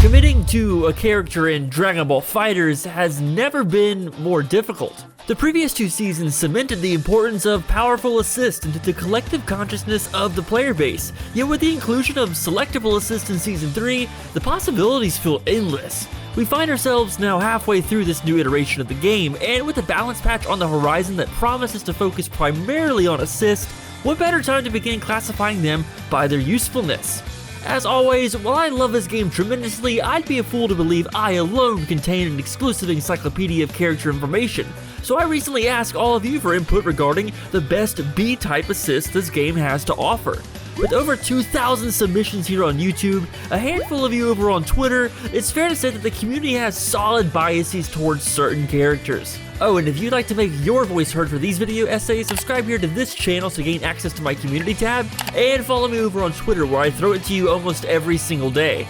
Committing to a character in Dragon Ball FighterZ has never been more difficult. The previous two seasons cemented the importance of powerful assists into the collective consciousness of the player base, yet with the inclusion of selectable assists in Season 3, the possibilities feel endless. We find ourselves now halfway through this new iteration of the game, and with a balance patch on the horizon that promises to focus primarily on assist, what better time to begin classifying them by their usefulness? As always, while I love this game tremendously, I'd be a fool to believe I alone contain an exclusive encyclopedia of character information, so I recently asked all of you for input regarding the best B-type assists this game has to offer. With over 2,000 submissions here on YouTube, a handful of you over on Twitter, it's fair to say that the community has solid biases towards certain characters. Oh, and if you'd like to make your voice heard for these video essays, subscribe here to this channel to gain access to my community tab, and follow me over on Twitter where I throw it to you almost every single day.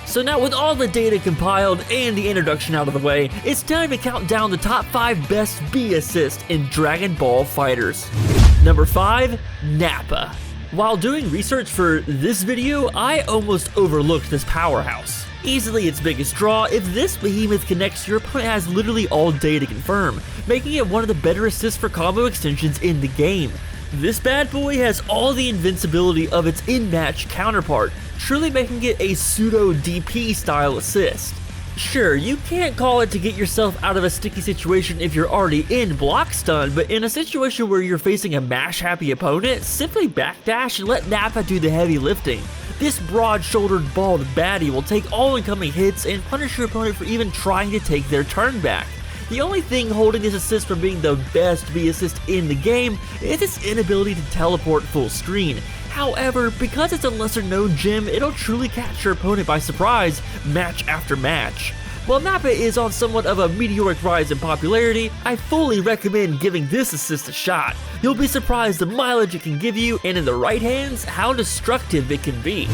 So now with all the data compiled and the introduction out of the way, it's time to count down the top 5 best B assists in Dragon Ball FighterZ. Number 5, Nappa. While doing research for this video, I almost overlooked this powerhouse. Easily its biggest draw, if this behemoth connects, your opponent has literally all day to confirm, making it one of the better assists for combo extensions in the game. This bad boy has all the invincibility of its in-match counterpart, truly making it a pseudo-DP style assist. Sure, you can't call it to get yourself out of a sticky situation if you're already in block stun, but in a situation where you're facing a mash-happy opponent, simply backdash and let Nappa do the heavy lifting. This broad-shouldered bald baddie will take all incoming hits and punish your opponent for even trying to take their turn back. The only thing holding this assist from being the best B assist in the game is its inability to teleport full screen. However, because it's a lesser known gem, it'll truly catch your opponent by surprise match after match. While Nappa is on somewhat of a meteoric rise in popularity, I fully recommend giving this assist a shot. You'll be surprised the mileage it can give you, and in the right hands, how destructive it can be.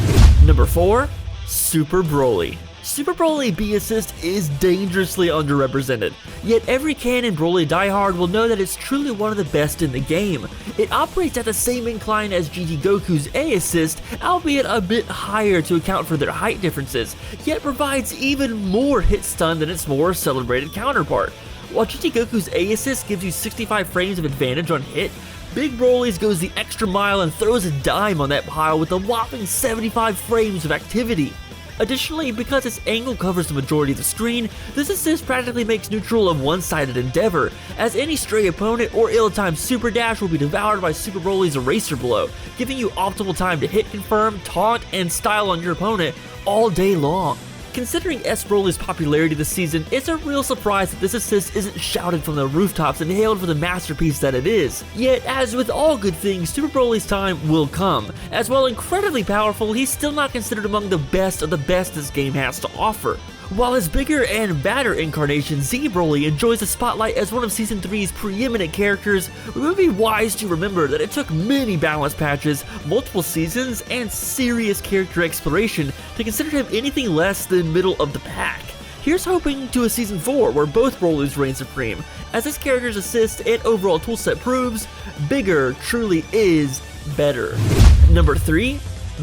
Number 4, Super Broly. Super Broly B assist is dangerously underrepresented, yet every canon Broly diehard will know that it's truly one of the best in the game. It operates at the same incline as GT Goku's A assist, albeit a bit higher to account for their height differences, yet provides even more hit stun than its more celebrated counterpart. While GT Goku's A assist gives you 65 frames of advantage on hit, Big Broly's goes the extra mile and throws a dime on that pile with a whopping 75 frames of activity. Additionally, because its angle covers the majority of the screen, this assist practically makes neutral a one-sided endeavor, as any stray opponent or ill-timed super dash will be devoured by Super Broly's eraser blow, giving you optimal time to hit confirm, taunt, and style on your opponent all day long. Considering S. Broly's popularity this season, it's a real surprise that this assist isn't shouted from the rooftops and hailed for the masterpiece that it is. Yet, as with all good things, Super Broly's time will come. As while incredibly powerful, he's still not considered among the best of the best this game has to offer. While his bigger and badder incarnation, Z Broly, enjoys the spotlight as one of Season 3's preeminent characters, we would be wise to remember that it took many balance patches, multiple seasons, and serious character exploration to consider him anything less than middle of the pack. Here's hoping to a Season 4 where both Brolys reign supreme. As this character's assist and overall toolset proves, bigger truly is better. Number 3,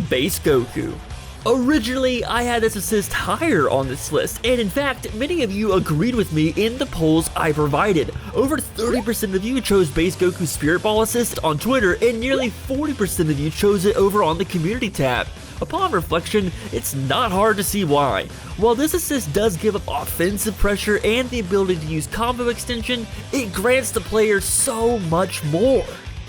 Base Goku. Originally, I had this assist higher on this list, and in fact, many of you agreed with me in the polls I provided. Over 30% of you chose Base Goku's Spirit Ball assist on Twitter, and nearly 40% of you chose it over on the community tab. Upon reflection, it's not hard to see why. While this assist does give up offensive pressure and the ability to use combo extension, it grants the player so much more.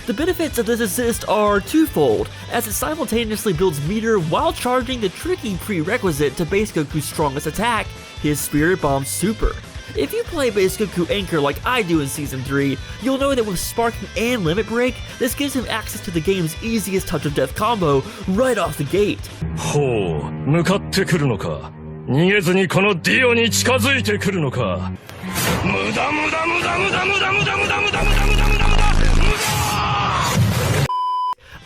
The benefits of this assist are twofold, as it simultaneously builds meter while charging the tricky prerequisite to Base Goku's strongest attack, his Spirit Bomb Super. If you play Base Goku Anchor like I do in Season 3, you'll know that with Sparking and Limit Break, this gives him access to the game's easiest Touch of Death combo right off the gate. ほう、向かってくるのか。逃げずにこのディオに近づいてくるのか。無駄無駄無駄無駄無駄無駄無駄無駄無駄無駄無駄無駄無駄。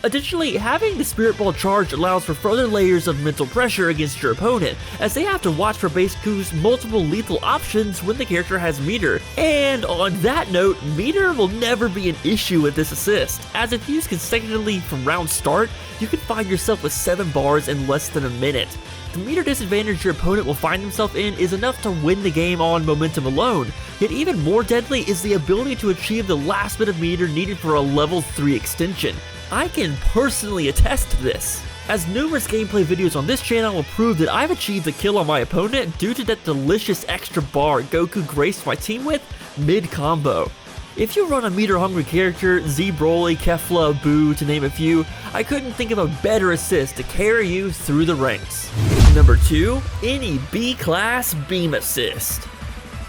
Additionally, having the Spirit Ball charged allows for further layers of mental pressure against your opponent, as they have to watch for Base Goku's multiple lethal options when the character has meter. And on that note, meter will never be an issue with this assist, as if used consecutively from round start, you can find yourself with 7 bars in less than a minute. The meter disadvantage your opponent will find himself in is enough to win the game on momentum alone, yet even more deadly is the ability to achieve the last bit of meter needed for a level 3 extension. I can personally attest to this, as numerous gameplay videos on this channel will prove that I've achieved the kill on my opponent due to that delicious extra bar Goku graced my team with mid-combo. If you run a meter-hungry character, Z Broly, Kefla, Boo, to name a few, I couldn't think of a better assist to carry you through the ranks. Number 2, any B-class beam assist.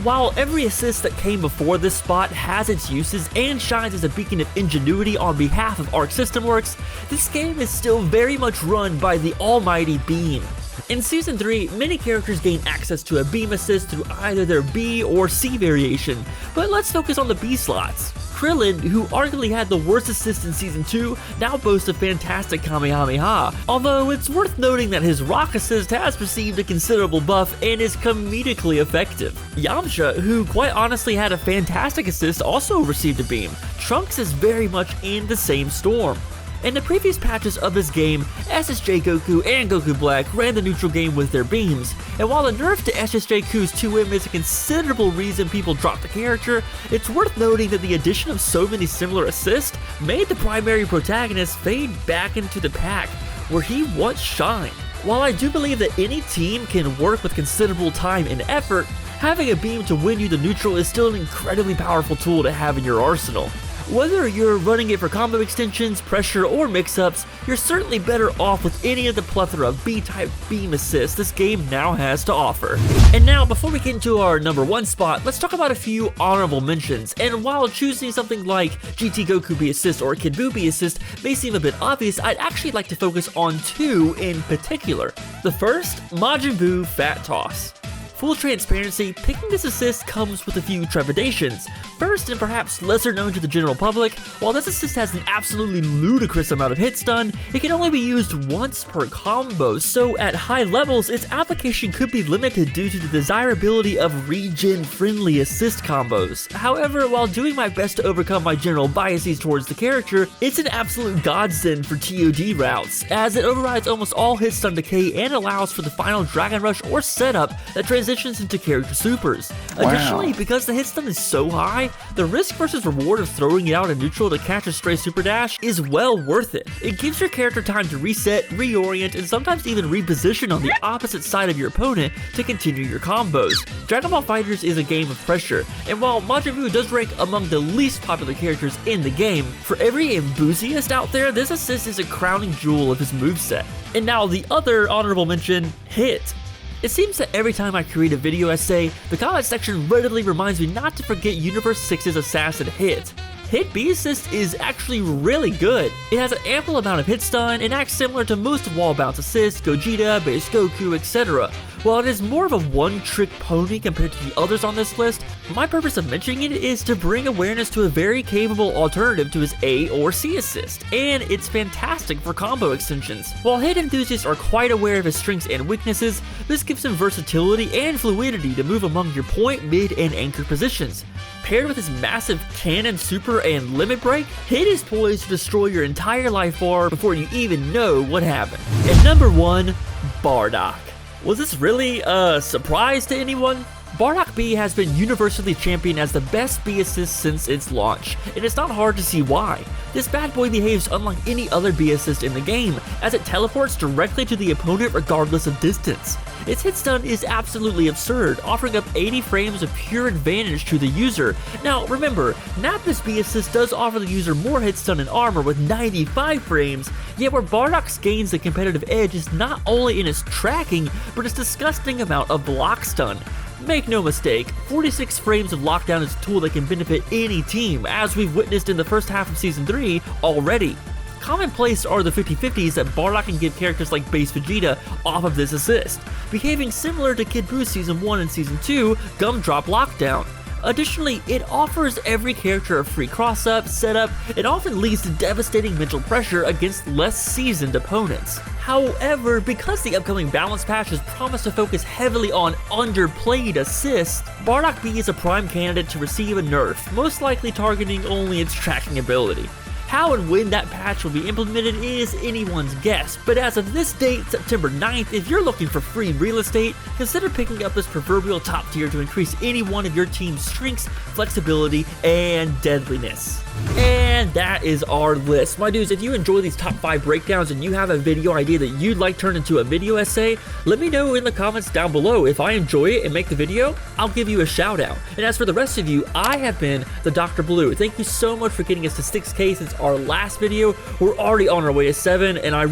While every assist that came before this spot has its uses and shines as a beacon of ingenuity on behalf of Arc System Works, this game is still very much run by the almighty Beam. In Season 3, many characters gain access to a beam assist through either their B or C variation, but let's focus on the B slots. Krillin, who arguably had the worst assist in Season 2, now boasts a fantastic Kamehameha, although it's worth noting that his rock assist has received a considerable buff and is comedically effective. Yamcha, who quite honestly had a fantastic assist, also received a beam. Trunks is very much in the same storm. In the previous patches of this game, SSJ Goku and Goku Black ran the neutral game with their beams, and while the nerf to SSJ Goku's 2M is a considerable reason people dropped the character, it's worth noting that the addition of so many similar assists made the primary protagonist fade back into the pack, where he once shined. While I do believe that any team can work with considerable time and effort, having a beam to win you the neutral is still an incredibly powerful tool to have in your arsenal. Whether you're running it for combo extensions, pressure, or mix-ups, you're certainly better off with any of the plethora of B-type beam assists this game now has to offer. And now, before we get into our number 1 spot, let's talk about a few honorable mentions. And while choosing something like GT Goku B assist or Kid Buu B assist may seem a bit obvious, I'd actually like to focus on 2 in particular. The first, Majin Buu Fat Toss. Full transparency, picking this assist comes with a few trepidations. First, and perhaps lesser known to the general public, while this assist has an absolutely ludicrous amount of hit stun, it can only be used once per combo, so at high levels, its application could be limited due to the desirability of regen-friendly assist combos. However, while doing my best to overcome my general biases towards the character, it's an absolute godsend for TOD routes, as it overrides almost all hit stun decay and allows for the final Dragon Rush or setup that transitions into character supers. Wow. Additionally, because the hit stun is so high, the risk versus reward of throwing it out in neutral to catch a stray super dash is well worth it. It gives your character time to reset, reorient, and sometimes even reposition on the opposite side of your opponent to continue your combos. Dragon Ball FighterZ is a game of pressure, and while Majin Buu does rank among the least popular characters in the game, for every enthusiast out there, this assist is a crowning jewel of his moveset. And now the other honorable mention, Hit. It seems that every time I create a video essay, the comment section readily reminds me not to forget Universe 6's assassin Hit. Hit B assist is actually really good. It has an ample amount of hit stun and acts similar to most wall bounce assists, Gogeta, Base Goku, etc. While it is more of a one-trick pony compared to the others on this list, my purpose of mentioning it is to bring awareness to a very capable alternative to his A or C assist, and it's fantastic for combo extensions. While Hit enthusiasts are quite aware of his strengths and weaknesses, this gives him versatility and fluidity to move among your point, mid, and anchor positions. Paired with his massive cannon, super, and limit break, Hit is poised to destroy your entire life bar before you even know what happened. And number 1, Bardock. Was this really a surprise to anyone? Bardock B has been universally championed as the best B assist since its launch, and it's not hard to see why. This bad boy behaves unlike any other B assist in the game, as it teleports directly to the opponent regardless of distance. Its hit stun is absolutely absurd, offering up 80 frames of pure advantage to the user. Now remember, Nappa's B assist does offer the user more hit stun and armor with 95 frames, yet where Bardock's gains the competitive edge is not only in its tracking, but its disgusting amount of block stun. Make no mistake, 46 frames of lockdown is a tool that can benefit any team, as we've witnessed in the first half of Season 3 already. Commonplace are the 50-50s that Bardock can give characters like Base Vegeta off of this assist, behaving similar to Kid Buu's Season 1 and Season 2 Gumdrop Lockdown. Additionally, it offers every character a free cross-up, setup, and often leads to devastating mental pressure against less seasoned opponents. However, because the upcoming balance patch is promised to focus heavily on underplayed assists, Bardock B is a prime candidate to receive a nerf, most likely targeting only its tracking ability. How and when that patch will be implemented is anyone's guess, but as of this date, September 9th, if you're looking for free real estate, consider picking up this proverbial top tier to increase any one of your team's strengths, flexibility, and deadliness. And that is our list. My dudes, if you enjoy these top 5 breakdowns and you have a video idea that you'd like turned into a video essay, let me know in the comments down below. If I enjoy it and make the video, I'll give you a shout out. And as for the rest of you, I have been the Dr. Blue. Thank you so much for getting us to 6K since our last video. We're already on our way to 7, and I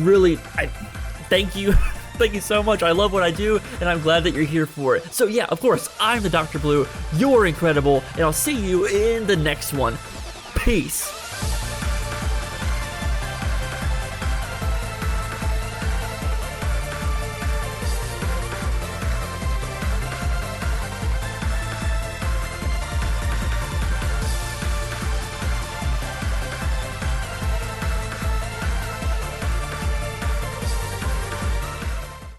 thank you. Thank you so much. I love what I do, and I'm glad that you're here for it. So yeah, of course, I'm the Dr. Blue. You're incredible, and I'll see you in the next one. Peace.